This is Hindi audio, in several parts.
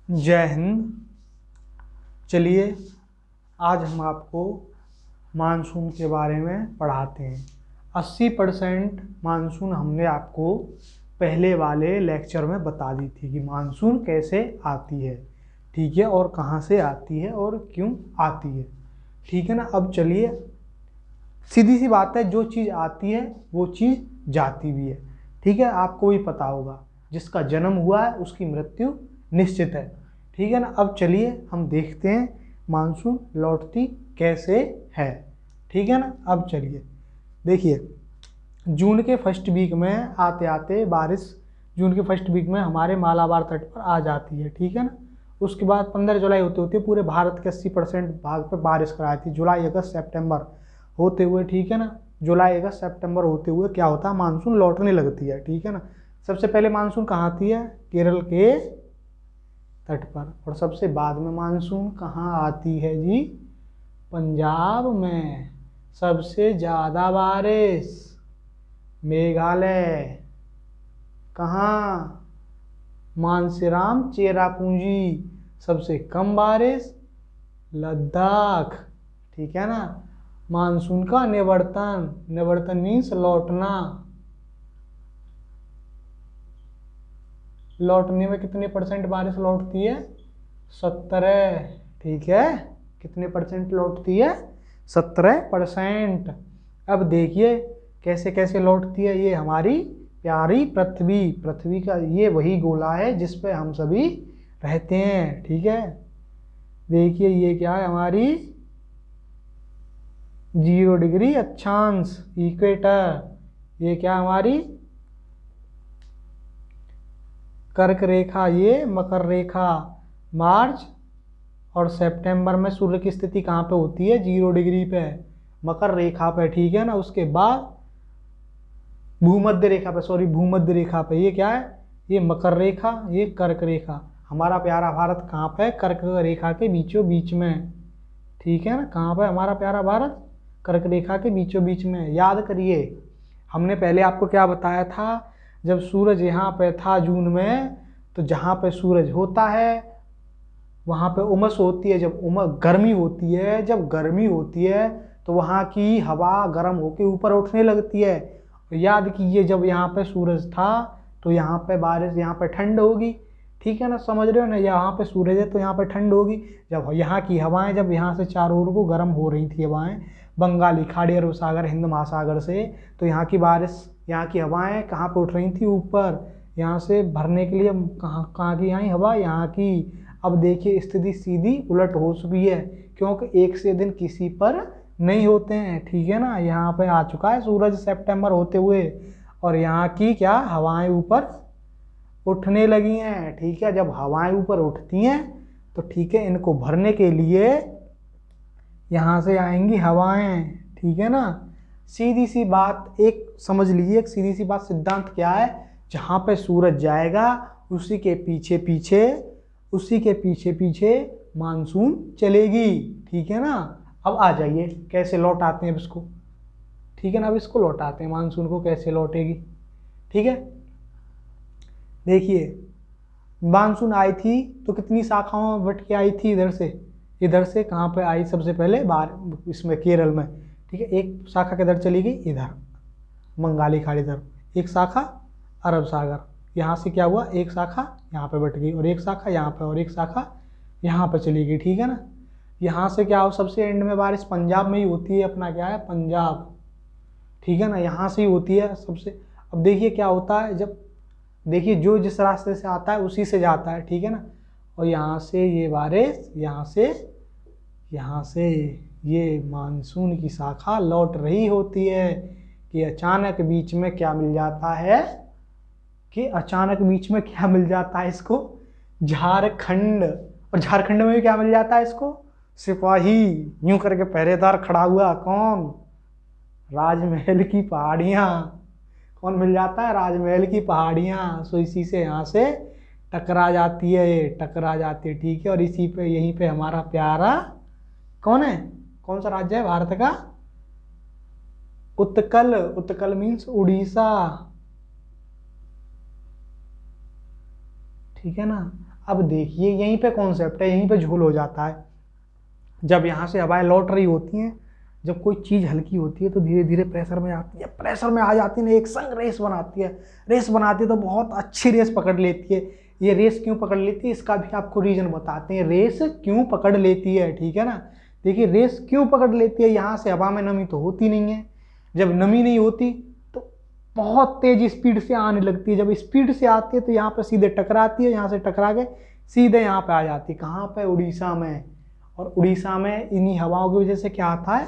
जय हिंद। चलिए आज हम आपको मानसून के बारे में पढ़ाते हैं। 80% मानसून हमने आपको पहले वाले लेक्चर में बता दी थी कि मानसून कैसे आती है, ठीक है, और कहाँ से आती है और क्यों आती है, ठीक है ना। अब चलिए, सीधी सी बात है, जो चीज़ आती है वो चीज़ जाती भी है, ठीक है। आपको भी पता होगा, जिसका जन्म हुआ है उसकी मृत्यु निश्चित है, ठीक है ना। अब चलिए हम देखते हैं मानसून लौटती कैसे है, ठीक है ना। अब चलिए देखिए, जून के फर्स्ट वीक में आते आते बारिश जून के फर्स्ट वीक में हमारे मालाबार तट पर आ जाती है, ठीक है ना। उसके बाद 15 जुलाई होते होते पूरे भारत के 80% भाग पर बारिश कराती है। जुलाई अगस्त सितंबर होते हुए, ठीक है ना, जुलाई अगस्त सितंबर होते हुए क्या होता है, मानसून लौटने लगती है, ठीक है ना। सबसे पहले मानसून कहाँ आती है, केरल के तट पर, और सबसे बाद में मानसून कहाँ आती है जी, पंजाब में। सबसे ज़्यादा बारिश मेघालय, कहाँ, मानसीराम चेरापूंजी। सबसे कम बारिश लद्दाख, ठीक है ना। मानसून का निवर्तन मीन्स लौटना। लौटने में कितने परसेंट बारिश लौटती है, 17, ठीक है। कितने परसेंट लौटती है, 17%। अब देखिए कैसे कैसे लौटती है। ये हमारी प्यारी पृथ्वी का ये वही गोला है जिस पे हम सभी रहते हैं, ठीक है। देखिए ये क्या है, हमारी 0 डिग्री अक्षांश इक्वेटर। ये क्या हमारी कर्क रेखा, ये मकर रेखा। मार्च और सितंबर में सूर्य की स्थिति कहाँ पे होती है, 0 डिग्री पे, मकर रेखा पे, ठीक है ना। उसके बाद भूमध्य रेखा पे ये क्या है, ये मकर रेखा, ये कर्क रेखा। हमारा प्यारा भारत कहाँ पे, कर्क रेखा के बीचों बीच में, ठीक है ना। कहाँ पे हमारा प्यारा भारत, कर्क रेखा के बीचों बीच में। याद करिए, हमने पहले आपको क्या बताया था, जब सूरज यहाँ पे था जून में, तो जहाँ पे सूरज होता है वहाँ पे उमस होती है। जब गर्मी होती है, जब गर्मी होती है तो वहाँ की हवा गर्म होकर ऊपर उठने लगती है। याद कीजिए, जब यहाँ पे सूरज था तो यहाँ पे बारिश, यहाँ पे ठंड होगी, ठीक है ना, समझ रहे हो ना। यहाँ पे सूरज है तो यहाँ पे ठंड होगी। जब यहाँ की हवाएं, जब यहाँ से चारों ओर को गर्म हो रही थी हवाएं, बंगाली खाड़ी, अरब सागर, हिंद महासागर से, तो यहाँ की बारिश, यहाँ की हवाएं कहाँ पे उठ रही थी, ऊपर। यहाँ से भरने के लिए कहाँ की आई हवा, यहाँ की। अब देखिए स्थिति सीधी उलट हो चुकी है, क्योंकि एक से दिन किसी पर नहीं होते हैं, ठीक है ना। यहाँ पे आ चुका है सूरज सितंबर होते हुए, और यहाँ की क्या हवाएं ऊपर उठने लगी हैं, ठीक है। जब हवाएं ऊपर उठती हैं तो ठीक है, इनको भरने के लिए यहाँ से आएंगी हवाएं, ठीक है ना। सीधी सी बात एक समझ लीजिए, एक सीधी सी बात, सिद्धांत क्या है, जहाँ पे सूरज जाएगा उसी के पीछे पीछे मानसून चलेगी, ठीक है ना। अब आ जाइए कैसे लौटाते हैं अब इसको, ठीक है ना। अब इसको लौटाते हैं, मानसून को कैसे लौटेगी, ठीक है। देखिए मानसून आई थी तो कितनी शाखाओं में बट के आई थी, इधर से कहाँ पे आई, सबसे पहले बाहर इसमें केरल में, ठीक है। एक शाखा किधर चली गई, इधर बंगाली खाड़ी तरफ। एक शाखा अरब सागर, यहाँ से क्या हुआ, एक शाखा यहाँ पे बट गई, और एक शाखा यहाँ पे, और एक शाखा यहाँ पे चली गई, ठीक है ना। यहाँ से क्या हो, सबसे एंड में बारिश पंजाब में ही होती है, अपना क्या है पंजाब, ठीक है ना, यहाँ से ही होती है सबसे। अब देखिए क्या होता है, जब देखिए जो जिस रास्ते से आता है उसी से जाता है, ठीक है ना। और यहाँ से ये बारिश, यहाँ से ये मानसून की शाखा लौट रही होती है, कि अचानक बीच में क्या मिल जाता है, इसको झारखंड। और झारखंड में भी क्या मिल जाता है इसको, सिपाही, यूं करके पहरेदार खड़ा हुआ, कौन, राजमहल की पहाड़ियाँ। कौन मिल जाता है, राजमहल की पहाड़ियाँ। सो इसी से यहाँ से टकरा जाती है, ठीक है। और इसी पे, यहीं पे हमारा प्यारा कौन है, कौन सा राज्य है भारत का, उत्कल मीन्स उड़ीसा, ठीक है ना। अब देखिए यहीं पे कॉन्सेप्ट है, यहीं पे झोल हो जाता है। जब यहाँ से हवाएं लौट रही होती हैं, जब कोई चीज़ हल्की होती है तो धीरे धीरे प्रेशर में आती है, प्रेशर में आ जाती है ना, एक संग रेस बनाती है, रेस बनाती है तो बहुत अच्छी रेस पकड़ लेती है। ये रेस क्यों पकड़ लेती है इसका भी आपको रीजन बताते हैं, रेस क्यों पकड़ लेती है, ठीक है ना। देखिए रेस क्यों पकड़ लेती है, यहाँ से हवा में नमी तो होती नहीं है, जब नमी नहीं होती तो बहुत तेज स्पीड से आने लगती है, जब स्पीड से आती है तो यहाँ पे सीधे टकराती है, यहाँ से टकरा के सीधे यहाँ पे आ जाती है, कहाँ पे, उड़ीसा में। और उड़ीसा में इन्हीं हवाओं की वजह से क्या आता है,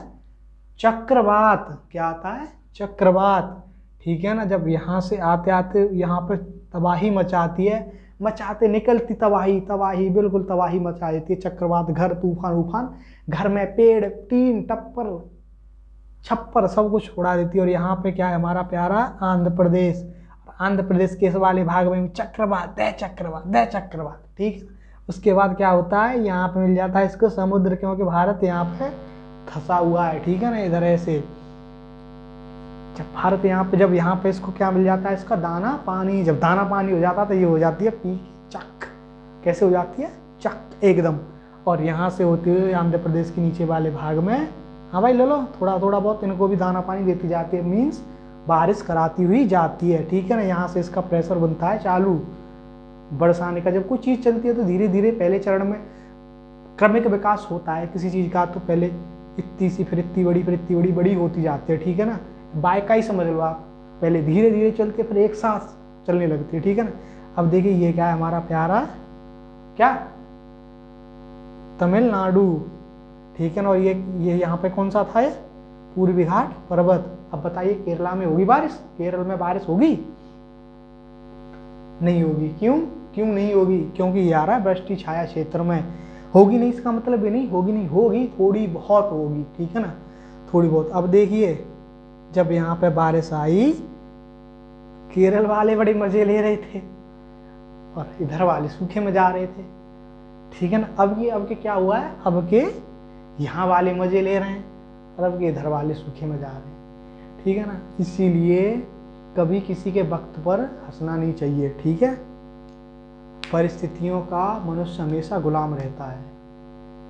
चक्रवात। क्या आता है, चक्रवात, ठीक है ना। जब यहाँ से आते आते यहाँ पे तबाही मचाती है, मचाते निकलती तबाही, तबाही बिल्कुल तबाही मचा देती है चक्रवात, घर तूफान उफान, घर में पेड़ टीन टप्पर छप्पर सब कुछ उड़ा देती है। और यहाँ पे क्या है, हमारा प्यारा आंध्र प्रदेश, आंध्र प्रदेश के इस वाले भाग में चक्रवात, दे चक्रवात, दे चक्रवात, ठीक है। उसके बाद क्या होता है, यहाँ पे मिल जाता है इसको समुद्र, क्योंकि भारत यहाँ पे फंसा हुआ है, ठीक है ना, इधर ऐसे। जब भारत यहाँ पे, जब यहाँ पे इसको क्या मिल जाता है, इसका दाना पानी, जब दाना पानी हो जाता है तो ये हो जाती है पी चक, कैसे हो जाती है, चक एकदम। और यहाँ से होते हुए आंध्र प्रदेश के नीचे वाले भाग में, हाँ भाई ले लो, थोड़ा थोड़ा बहुत इनको भी दाना पानी देती जाती है, मीन्स बारिश कराती हुई जाती है, ठीक है ना। यहाँ से इसका प्रेशर बनता है चालू बरसाने का। जब कोई चीज़ चलती है तो धीरे धीरे पहले चरण में क्रमिक विकास होता है किसी चीज़ का, तो पहले इतनी सी, फिर इतनी बड़ी, फिर इतनी बड़ी, बड़ी होती जाती है, ठीक है ना। बाइक का ही समझ लो आप, पहले धीरे धीरे चलती है फिर एक साथ चलने लगती है, ठीक है ना। अब देखिए ये क्या है, हमारा प्यारा क्या, तमिलनाडु, ठीक है ना। और ये यहाँ पे कौन सा था, ये पूर्वी घाट पर्वत। अब बताइए केरला में होगी बारिश, केरल में बारिश होगी, नहीं होगी। क्यों, क्यों नहीं होगी, क्योंकि ये आ रहा है वृष्टि छाया क्षेत्र में। होगी नहीं इसका मतलब ये नहीं होगी, नहीं होगी, थोड़ी बहुत होगी, ठीक है ना, थोड़ी बहुत। अब देखिए जब यहाँ पे बारिश आई, केरल वाले बड़े मजे ले रहे थे और इधर वाले सूखे में जा रहे थे, ठीक है ना। अब के क्या हुआ है, अब के यहाँ वाले मजे ले रहे हैं और अब के इधर वाले सूखे में जा रहे हैं, ठीक है ना। इसीलिए कभी किसी के वक्त पर हंसना नहीं चाहिए, ठीक है। परिस्थितियों का मनुष्य हमेशा गुलाम रहता है,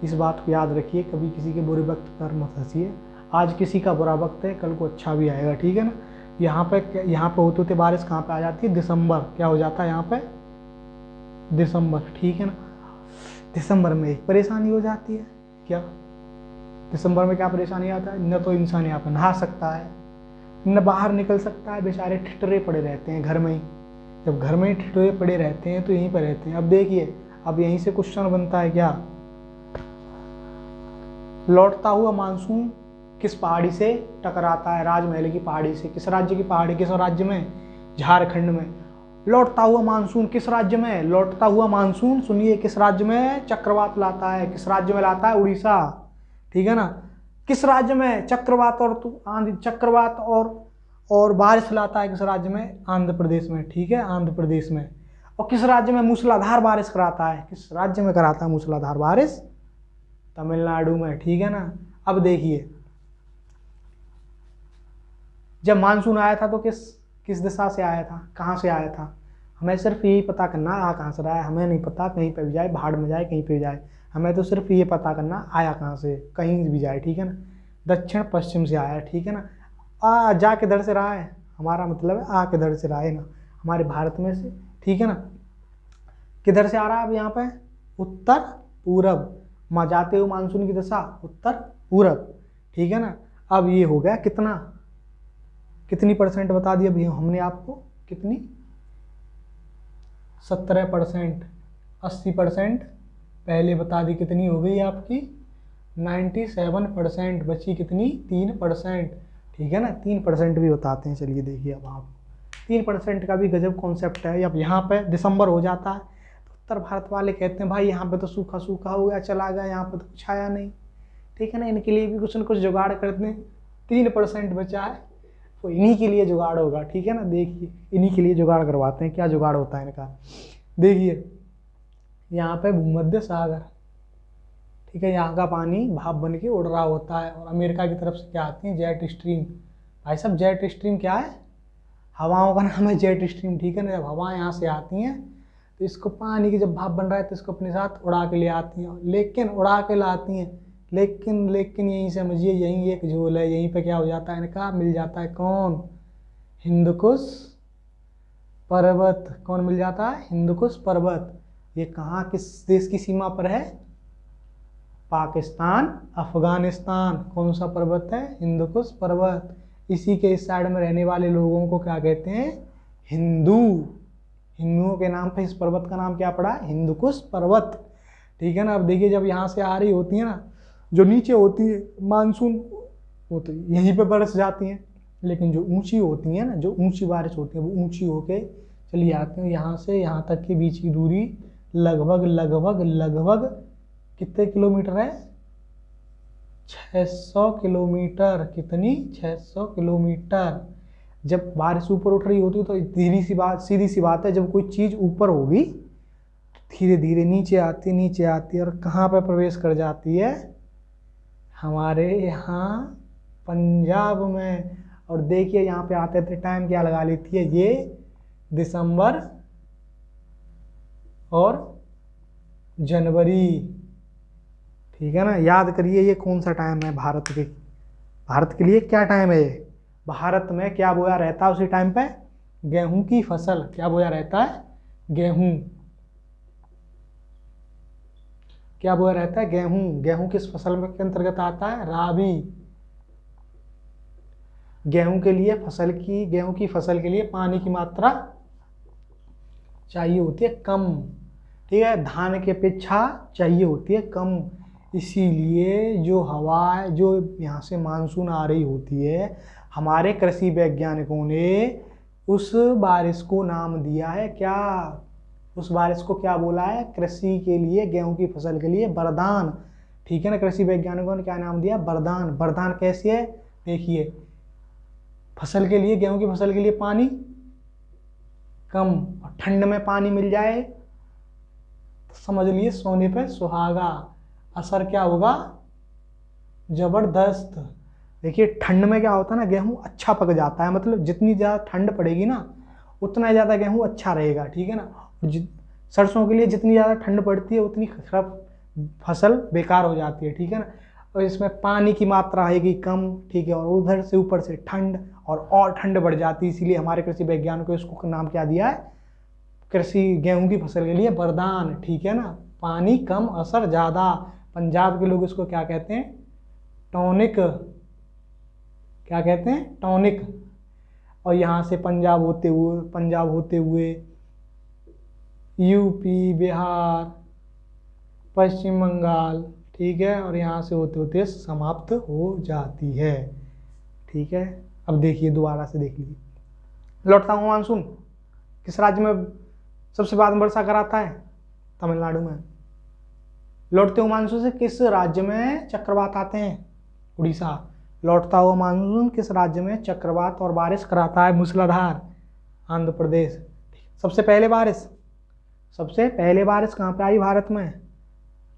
इस बात को याद रखिए। कभी किसी के बुरे वक्त पर मत हंसिए, आज किसी का बुरा वक्त है, कल को अच्छा भी आएगा, ठीक है ना। यहाँ पे होते होते बारिश कहाँ पे आ जाती है, दिसंबर, क्या हो जाता है यहाँ पे, दिसंबर, ठीक है ना। दिसंबर में एक परेशानी हो जाती है, क्या दिसंबर में क्या परेशानी आता है, न तो इंसान यहाँ पे नहा सकता है, न बाहर निकल सकता है, बेचारे ठिठुरे पड़े रहते हैं घर में ही। जब घर में ही ठिठुरे पड़े रहते हैं तो यहीं पर रहते हैं। अब देखिए, अब यहीं से क्वेश्चन बनता है क्या, लौटता हुआ मानसून किस पहाड़ी से टकराता है, राजमहल की पहाड़ी से। किस राज्य की पहाड़ी, किस राज्य में, झारखंड में। लौटता हुआ मानसून किस राज्य में, लौटता हुआ मानसून सुनिए किस राज्य में चक्रवात लाता है, किस राज्य में लाता है, उड़ीसा, ठीक है ना। किस राज्य में चक्रवात और आंधी, चक्रवात और बारिश लाता है, किस राज्य में, आंध्र प्रदेश में, ठीक है, आंध्र प्रदेश में। और किस राज्य में मूसलाधार बारिश कराता है, किस राज्य में कराता है मूसलाधार बारिश, तमिलनाडु में, ठीक है ना। अब देखिए जब मानसून आया था तो किस दिशा से आया था, कहाँ से आया था, हमें सिर्फ यही पता करना आ कहाँ से रहा है, हमें नहीं पता कहीं पे भी जाए, भाड़ में जाए, कहीं पे भी जाए, हमें तो सिर्फ ये पता करना आया कहाँ से, कहीं भी जाए, ठीक है ना। दक्षिण पश्चिम से आया, ठीक है ना। जा किधर से रहा है, हमारा मतलब है आ किधर से रहा है ना, हमारे भारत में से, ठीक है ना। किधर से आ रहा है अब यहाँ पे, उत्तर पूरब, जाते हुए मानसून की दिशा उत्तर पूरब, ठीक है ना। अब ये हो गया कितनी परसेंट बता दिया भैया हमने आपको, कितनी, 17%, 80% पहले बता दी, कितनी हो गई आपकी 97%, बची कितनी 3%, ठीक है ना। 3% भी बताते हैं, चलिए देखिए अब आप 3% का भी गजब कॉन्सेप्ट है। अब यहाँ पे दिसंबर हो जाता है तो उत्तर भारत वाले कहते हैं भाई यहाँ पे तो सूखा सूखा हो गया, चला गया, यहाँ पे तो कुछ आया नहीं, ठीक है ना। इनके लिए भी कुछ न कुछ जुगाड़ करते हैं, 3% बचा है तो इन्हीं के लिए जुगाड़ होगा, ठीक है ना। देखिए इन्हीं के लिए जुगाड़ करवाते हैं, क्या जुगाड़ होता है इनका, देखिए यहाँ पे भूमध्य सागर, ठीक है, यहाँ का पानी भाप बन के उड़ रहा होता है और अमेरिका की तरफ से क्या आती है, जेट स्ट्रीम। भाई साहब जेट स्ट्रीम क्या है, हवाओं का नाम है जेट स्ट्रीम, ठीक है ना। जब हवाएं यहाँ से आती हैं तो इसको पानी की जब भाप बन रहा है तो इसको अपने साथ उड़ा के ले आती हैं, लेकिन उड़ा के लाती हैं, लेकिन यहीं समझिए यहीं एक झोल है, यहीं पे क्या हो जाता है इनका, मिल जाता है कौन, हिंदकुश पर्वत। कौन मिल जाता है, हिंदकुश पर्वत। ये कहाँ किस देश की सीमा पर है, पाकिस्तान अफगानिस्तान। कौन सा पर्वत है, हिंदकुश पर्वत। इसी के इस साइड में रहने वाले लोगों को क्या कहते हैं, हिंदू। हिंदुओं के नाम पे इस पर्वत का नाम क्या पड़ा, हिंदकुश पर्वत। ठीक है ना। अब देखिए जब यहाँ से आ रही होती है ना, जो नीचे होती है मानसून, वो तो यहीं पे बरस जाती हैं, लेकिन जो ऊंची होती है ना, जो ऊंची बारिश होती है वो ऊंची होके चली आती है। यहाँ से यहाँ तक की बीच की दूरी लगभग कितने किलोमीटर है, 600 किलोमीटर। कितनी, 600 किलोमीटर। जब बारिश ऊपर उठ रही होती है तो सीधी सी बात है, जब कोई चीज़ ऊपर होगी धीरे धीरे नीचे आती और कहाँ पर प्रवेश कर जाती है, हमारे यहाँ पंजाब में। और देखिए यहाँ पे आते थे टाइम क्या लगा लेती है ये, दिसंबर और जनवरी। ठीक है ना। याद करिए ये कौन सा टाइम है भारत के लिए क्या टाइम है। भारत में क्या बोया रहता है उसी टाइम पे, गेहूं की फसल। क्या बोया रहता है, गेहूं। क्या बोया रहता है, गेहूं। गेहूं किस फसल में के अंतर्गत आता है, राबी। गेहूं की फसल के लिए पानी की मात्रा चाहिए होती है कम। ठीक है, धान के अपेक्षा चाहिए होती है कम। इसीलिए जो हवा, जो यहाँ से मानसून आ रही होती है, हमारे कृषि वैज्ञानिकों ने उस बारिश को नाम दिया है क्या, उस बारिश को क्या बोला है, कृषि के लिए, गेहूं की फसल के लिए वरदान। ठीक है ना। कृषि वैज्ञानिकों ने क्या नाम दिया, वरदान। वरदान कैसी है, देखिए, फसल के लिए, गेहूं की फसल के लिए पानी कम और ठंड में पानी मिल जाए तो समझ लिए सोने पे सुहागा। असर क्या होगा, जबरदस्त। देखिए ठंड में क्या होता है ना, गेहूं अच्छा पक जाता है, मतलब जितनी ज़्यादा ठंड पड़ेगी ना उतना ज़्यादा गेहूं अच्छा रहेगा। ठीक है ना। सरसों के लिए जितनी ज़्यादा ठंड पड़ती है उतनी खराब फसल बेकार हो जाती है। ठीक है ना। और इसमें पानी की मात्रा आएगी कम। ठीक है। और उधर से ऊपर से ठंड और ठंड बढ़ जाती है। इसीलिए हमारे कृषि वैज्ञानिकों ने इसको नाम क्या दिया है, कृषि गेहूं की फसल के लिए वरदान। ठीक है ना। पानी कम, असर ज़्यादा। पंजाब के लोग इसको क्या कहते हैं, टॉनिक। क्या कहते हैं, टॉनिक। और यहाँ से पंजाब होते हुए यूपी, बिहार, पश्चिम बंगाल। ठीक है। और यहाँ से होते होते समाप्त हो जाती है। ठीक है। अब देखिए दोबारा से देख लीजिए, लौटता हूँ मानसून किस राज्य में सबसे बाद में वर्षा कराता है, तमिलनाडु में। लौटते हुए मानसून से किस राज्य में चक्रवात आते हैं, उड़ीसा। लौटता हुआ मानसून किस राज्य में चक्रवात और बारिश कराता है, मूसलाधार, आंध्र प्रदेश। सबसे पहले बारिश कहाँ पे आई भारत में,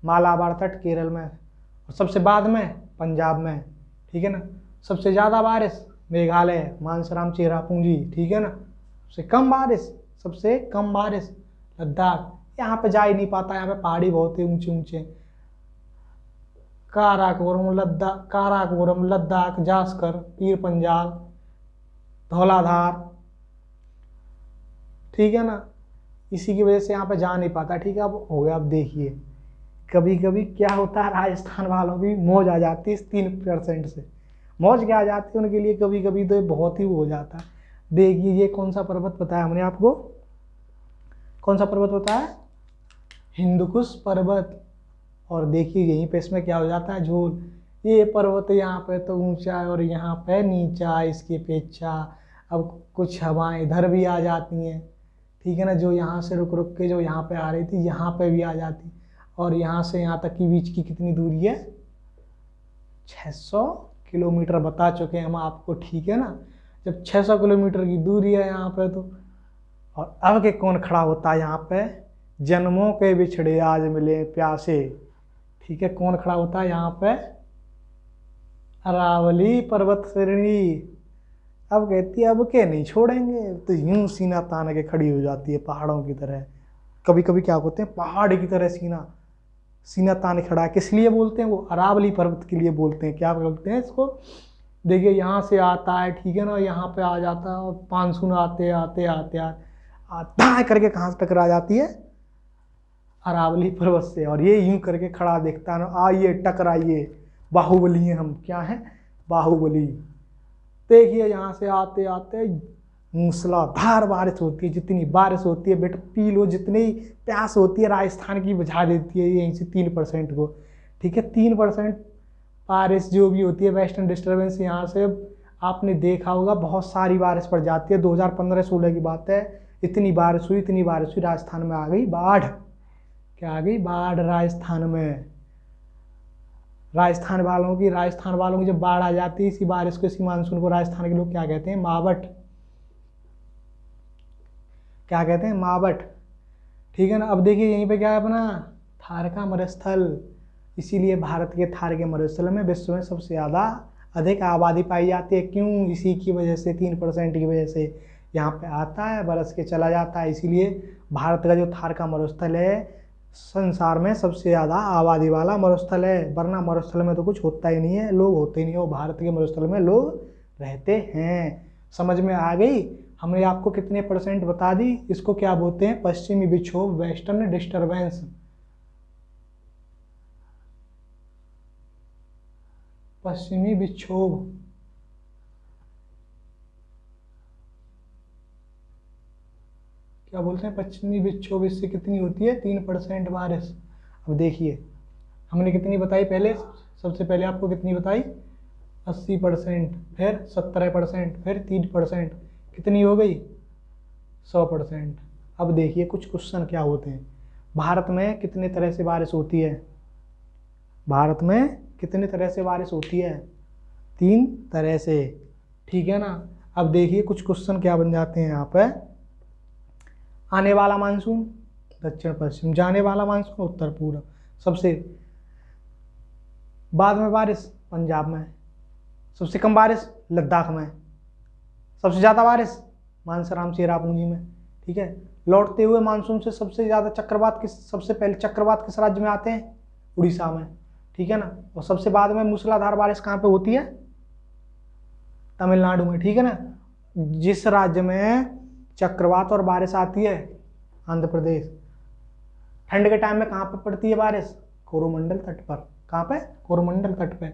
मालाबार तट, केरल में। और सबसे बाद में पंजाब में। ठीक है ना। सबसे ज़्यादा बारिश मेघालय, मानसराम, चेरापूंजी। ठीक है ना। सबसे कम बारिश लद्दाख। यहाँ पे जा ही नहीं पाता, यहाँ पे पहाड़ी बहुत है ऊंचे ऊंचे। काराकोरम, लद्दाख, जास्कर, पीर पंजाल, धौलाधार। ठीक है ना। इसी की वजह से यहाँ पे जा नहीं पाता। ठीक है। अब हो गया। अब देखिए कभी कभी क्या होता है, राजस्थान वालों की मौज आ जाती है इस 3% से। मौज क्या आ जाती है उनके लिए, कभी कभी तो बहुत ही हो जाता है। देखिए ये कौन सा पर्वत बताया हमने आपको, कौन सा पर्वत बताया, हिंदकुश पर्वत। और देखिए यहीं पे इसमें क्या हो जाता है, झोल। ये पर्वत यहाँ पे तो ऊंचा है और यहाँ पे नीचा है इसकी अपेक्षा। अब कुछ हवाएं इधर भी आ जाती हैं। ठीक है ना। जो यहाँ से रुक रुक के जो यहाँ पे आ रही थी, यहाँ पे भी आ जाती। और यहाँ से यहाँ तक की बीच की कितनी दूरी है, 600 किलोमीटर बता चुके हैं हम आपको। ठीक है ना। जब 600 किलोमीटर की दूरी है यहाँ पे तो, और अब के कौन खड़ा होता है यहाँ पे, जन्मों के बिछड़े आज मिले प्यासे। ठीक है। कौन खड़ा होता है यहाँ पे, अरावली पर्वत श्रेणी। अब कहती है अब के नहीं छोड़ेंगे, तो यूं सीना तान के खड़ी हो जाती है पहाड़ों की तरह। कभी कभी क्या होते हैं, पहाड़ की तरह सीना सीना तान खड़ा है। किस लिए बोलते हैं? वो अरावली पर्वत के लिए बोलते हैं। क्या बोलते हैं इसको? देखिए यहाँ से आता है, ठीक है ना, यहाँ पे आ जाता है और मानसून आते आते आते आता है करके कहाँ से टकरा जाती है? अरावली पर्वत से। और ये यूं करके खड़ा देखता है ना, आइए टकराइए, बाहुबली हैं हम। क्या है? बाहुबली। देखिए यहाँ से आते आते मूसलाधार बारिश होती है। जितनी बारिश होती है बेटा, पी लो, जितनी प्यास होती है राजस्थान की बुझा देती है यहीं से 3% को। ठीक है, 3% बारिश जो भी होती है, वेस्टर्न डिस्टर्बेंस, यहाँ से आपने देखा होगा बहुत सारी बारिश पड़ जाती है। 2015-16 की बात है, इतनी बारिश हुई, राजस्थान में आ गई बाढ़। क्या आ गई? बाढ़ राजस्थान में। राजस्थान वालों की जब बाढ़ आ जाती है, इसी बारिश को, इसी मानसून को राजस्थान के लोग क्या कहते हैं? मावठ। क्या कहते हैं? मावठ। ठीक है ना। अब देखिए यहीं पे क्या है अपना थार का मरुस्थल। इसीलिए भारत के थार के मरुस्थल में विश्व में सबसे ज़्यादा अधिक आबादी पाई जाती है। क्यों? इसी की वजह से, 3% की वजह से यहाँ पे आता है, बरस के चला जाता है। इसीलिए भारत का जो थार का मरुस्थल है संसार में सबसे ज़्यादा आबादी वाला मरुस्थल है। वरना मरुस्थल में तो कुछ होता ही नहीं है, लोग होते ही नहीं है। वो भारत के मरुस्थल में लोग रहते हैं। समझ में आ गई? हमने आपको कितने % बता दी। इसको क्या बोलते हैं? पश्चिमी विक्षोभ, वेस्टर्न डिस्टर्बेंस। पश्चिमी विक्षोभ। क्या बोलते हैं? पश्चिमी विक्षोभ। इससे कितनी होती है? 3% बारिश। अब देखिए हमने कितनी बताई पहले, सबसे पहले आपको कितनी बताई? 80%, फिर 17%, फिर 3%, कितनी हो गई? 100%। अब देखिए कुछ क्वेश्चन क्या होते हैं। भारत में कितने तरह से बारिश होती है? भारत में कितने तरह से बारिश होती है? 3 तरह से। ठीक है ना। अब देखिए कुछ क्वेश्चन क्या बन जाते हैं यहाँ पे। आने वाला मानसून दक्षिण पश्चिम, जाने वाला मानसून उत्तर पूर्व। सबसे बाद में बारिश पंजाब में, सबसे कम बारिश लद्दाख में, सबसे ज़्यादा बारिश मानसराम चेरापूंजी में। ठीक है। लौटते हुए मानसून से सबसे ज़्यादा सबसे पहले चक्रवात किस राज्य में आते हैं? उड़ीसा में। ठीक है ना। और सबसे बाद में मूसलाधार बारिश कहाँ पे होती है? तमिलनाडु में। ठीक है ना। जिस राज्य में चक्रवात और बारिश आती है? आंध्र प्रदेश। ठंड के टाइम में कहाँ पे पड़ती है बारिश? कोरोमंडल तट पर। कहाँ पे? कोरोमंडल तट पे।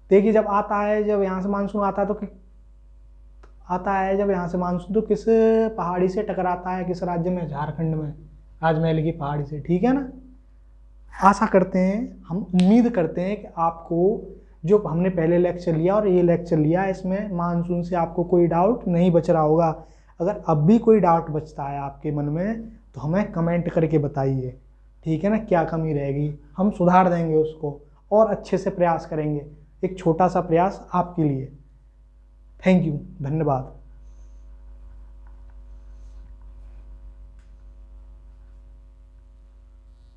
देखिए जब यहाँ से मानसून आता है तो किस पहाड़ी से टकराता है? किस राज्य में? झारखंड में, राजमहल की पहाड़ी से। ठीक है ना। आशा करते हैं, हम उम्मीद करते हैं कि आपको जो हमने पहले लेक्चर लिया और ये लेक्चर लिया, इसमें मानसून से आपको कोई डाउट नहीं बच रहा होगा। अगर अब भी कोई डाउट बचता है आपके मन में तो हमें कमेंट करके बताइए। ठीक है ना। क्या कमी रहेगी हम सुधार देंगे उसको और अच्छे से प्रयास करेंगे। एक छोटा सा प्रयास आपके लिए। थैंक यू, धन्यवाद।